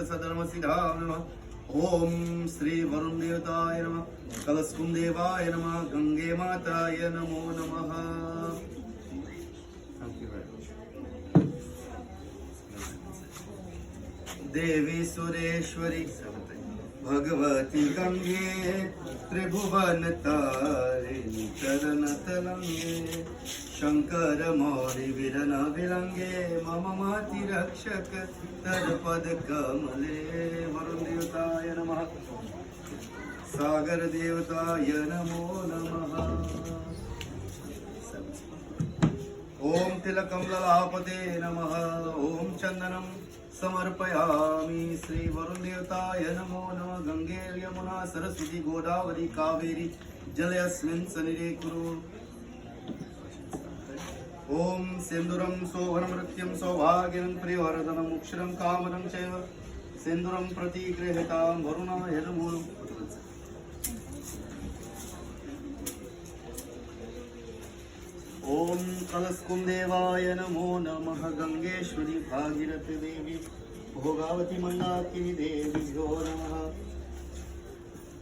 सधर्मसिद्धाय नमः। ओम श्री वरुण देवताय नमः, कलशकुम देवाय नमः, गंगे माताय नमो नमः। देवी सुरेश्वरी भगवती गंगे त्रिभुवन तारिणी चरण तलंगे शंकर मौरि विरन विरंगे मम माति रक्षक तद पद कमले। वरुण देवताय नमः, सागर देवताय नमो नमः। ओम तिलकं ललापते नमः। ओम चंदनं समर्पयामि। श्री वरुण देवताय नमो नमः। गंगे यमुना सरस्वती गोदावरी कावेरी जलयस्मिन् सन्निधे कुरु। ओम सिंदूरं शोभनमृत्यं सौभाग्यं प्रियवर्धनं मुक्षरं कामनं चैव सिंदूरं प्रतिगृहीतां वरुणाय नमो नमः। ओम कलशकुम देवाय नमो नमः। गंगेश्वरी भागीरथी देवी भोगावती मंदाकिनी देवी भ्यो नमः।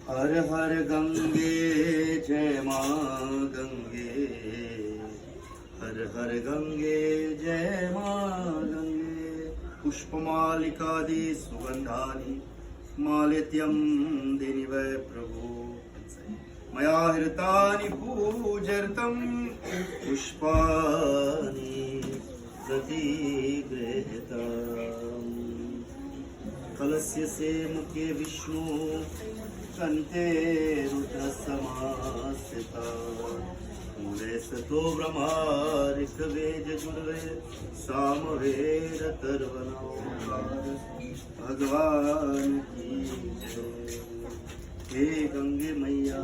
हर हर गंगे जय मां गंगे, हर हर गंगे जय मां गंगे। पुष्पमालिकादि सुगंधानि मालित्यं देनि वै प्रभु। मया हृतानि पूजर्तं पुष्पाणि प्रतिगृहीताम्। कलस्य से मुखे विष्णु कंठे रुद्रसमास्थिता। मूले सतो ब्रह्मा ऋग्वेद यजुर्वेद सामवेद अथर्वणोकार। भगवान की जय। हे गंगे मैया